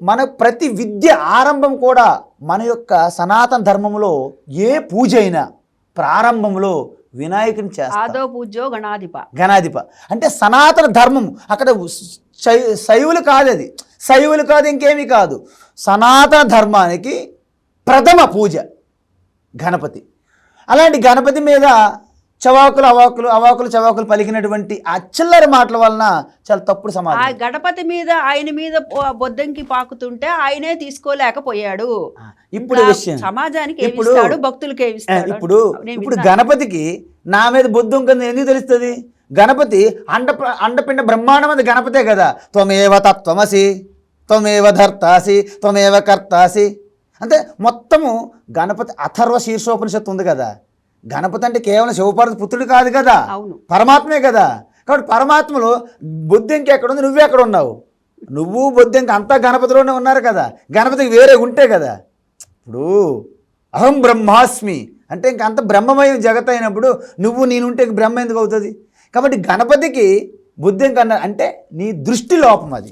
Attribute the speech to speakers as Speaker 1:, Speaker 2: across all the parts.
Speaker 1: మన ప్రతి విద్య ఆరంభం కూడా మన యొక్క సనాతన ధర్మంలో ఏ పూజ అయినా ప్రారంభంలో వినాయకుని చేస్తారు.
Speaker 2: ఆదో పూజ్యో
Speaker 1: గణాధిప అంటే సనాతన ధర్మం. అక్కడ శైవులు కాదు, అది శైవులు కాదు, ఇంకేమీ కాదు. సనాతన ధర్మానికి ప్రథమ పూజ గణపతి. అలాంటి గణపతి మీద అవాకులు చవాకులు పలికినటువంటి ఆ చిల్లరి మాటల వలన చాలా తప్పుడు సమాజం.
Speaker 2: ఆ గణపతి మీద ఆయన మీద బొద్దంకి పాకుతుంటే ఆయనే తీసుకోలేకపోయాడు.
Speaker 1: ఇప్పుడు విషయం
Speaker 2: సమాజానికి భక్తులకి
Speaker 1: ఇప్పుడు గణపతికి నా మీద బొద్దుంకని ఎందుకు తెలుస్తుంది? గణపతి అండపిండ బ్రహ్మాండం మీద గణపతే కదా. త్వమేవ తత్వమసి, త్వమేవ ధర్తాసి, త్వమేవ కర్తాసి. అంటే మొత్తము గణపతి అథర్వ శీర్షోపనిషత్తు ఉంది కదా. గణపతి అంటే కేవలం శివపార్వతి పుత్రుడు కాదు కదా, పరమాత్మే కదా. కాబట్టి పరమాత్మలో బొద్దింక ఎక్కడ ఉంది, నువ్వే ఎక్కడ ఉన్నావు? నువ్వు బొద్దింక అంతా గణపతిలోనే ఉన్నారు కదా. గణపతికి వేరే ఉంటే కదా. ఇప్పుడు అహం బ్రహ్మాస్మి అంటే ఇంక అంత బ్రహ్మమయం జగత్ అయినప్పుడు నువ్వు నేనుంటే బ్రహ్మ ఎందుకు అవుతుంది? కాబట్టి గణపతికి బొద్దింక అన్న అంటే నీ దృష్టి లోపం అది.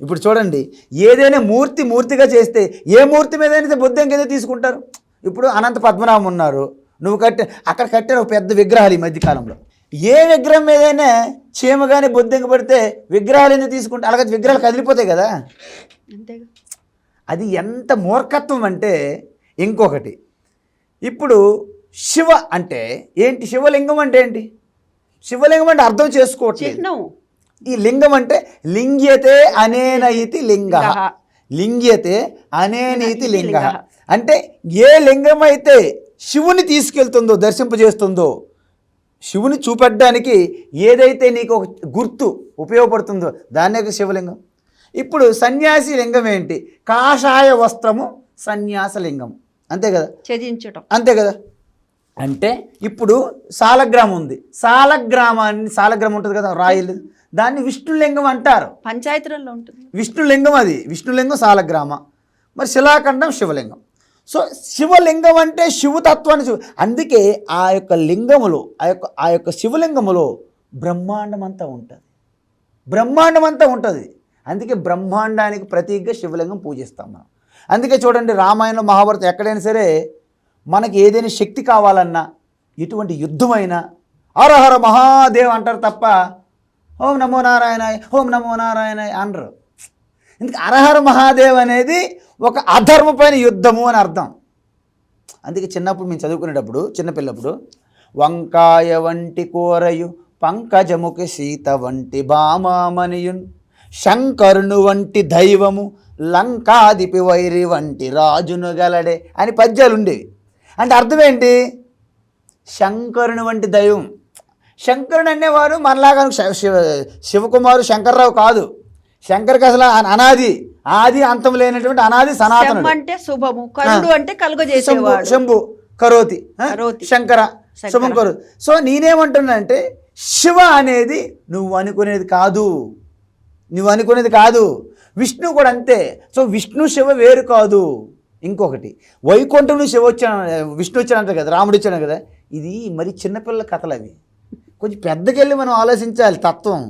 Speaker 1: ఇప్పుడు చూడండి, ఏదైనా మూర్తిగా చేస్తే ఏ మూర్తి మీద అయినా బొద్దింక ఏదో తీసుకుంటారు. ఇప్పుడు అనంత పద్మనాభం ఉన్నారు, నువ్వు అక్కడ కట్టిన ఒక పెద్ద విగ్రహాలు ఈ మధ్యకాలంలో. ఏ విగ్రహం మీదైనా చీమ కానీ బొద్దింక పడితే విగ్రహాలు ఎందుకు తీసుకుంటే అలాగే విగ్రహాలు కదిలిపోతాయి కదా. అది ఎంత మూర్ఖత్వం అంటే. ఇంకొకటి, ఇప్పుడు శివ అంటే ఏంటి? శివలింగం అంటే ఏంటి? శివలింగం అంటే అర్థం చేసుకోవట్లేదు. ఈ లింగం అంటే లింగ్యతే అనేనయితి లింగ, లింగ్యతే అనేనీతి లింగ అంటే ఏ లింగం అయితే శివుని తీసుకెళ్తుందో, దర్శింపజేస్తుందో, శివుని చూపెట్టడానికి ఏదైతే నీకు ఒక గుర్తు ఉపయోగపడుతుందో దాన్నే శివలింగం. ఇప్పుడు సన్యాసి లింగం ఏంటి? కాషాయ వస్త్రము సన్యాసలింగం, అంతే కదా,
Speaker 2: ఛేదించటం,
Speaker 1: అంతే కదా. అంటే ఇప్పుడు సాలగ్రామం ఉంది, సాలగ్రామం ఉంటుంది కదా, రాయిలు, దాన్ని విష్ణులింగం అంటారు.
Speaker 2: పంచాయతీలలో ఉంటుంది
Speaker 1: విష్ణులింగం, అది విష్ణులింగం సాలగ్రామ. మరి శిలాఖండం శివలింగం. సో శివలింగం అంటే శివతత్వాన్ని అందుకే ఆ యొక్క లింగములో ఆ యొక్క శివలింగములో బ్రహ్మాండం అంతా ఉంటుంది. అందుకే బ్రహ్మాండానికి ప్రతీకగా శివలింగం పూజిస్తాం మనం. అందుకే చూడండి, రామాయణం మహాభారతం ఎక్కడైనా సరే మనకి ఏదైనా శక్తి కావాలన్నా, ఎటువంటి యుద్ధమైనా హరహర మహాదేవ్ అంటారు తప్ప ఓం నమో నారాయణాయ్, ఓం నమో నారాయణాయ్ అనరు. ఎందుకు? హరహర మహాదేవ్ అనేది ఒక అధర్మపైన యుద్ధము అని అర్థం. అందుకే చిన్నప్పుడు మేము చదువుకునేటప్పుడు, చిన్నపిల్లప్పుడు, వంకాయ వంటి కూరయు పంకజముఖి సీత వంటి భామామణియున్, శంకరును వంటి దైవము లంకాదిపి వైరి వంటి రాజును గలడే అని పద్యాలు ఉండేవి. అంటే అర్థం ఏంటి? శంకరుని వంటి దైవం. శంకరుడు అనేవారు మనలాగా శివకుమారు శంకర్రావు కాదు. శంకర్కి అసలు ఆది అంతం లేనటువంటి అనాది సనాతనుడు.
Speaker 2: అంటే శుభము, కరుడు అంటే కలుగజేసేవాడు.
Speaker 1: శంభు కరోతి, శంకర శుభం కరోతి. సో నేనేమంటున్నానంటే శివ అనేది నువ్వు అనుకునేది కాదు. విష్ణు కూడా అంతే. సో విష్ణు శివ వేరు కాదు. ఇంకొకటి, వైకుంఠం విష్ణు వచ్చానంటారు కదా, రాముడు వచ్చాను కదా. ఇది మరి చిన్నపిల్లల కథలు అవి. కొంచెం పెద్దకెళ్ళి మనం ఆలోచించాలి తత్వం.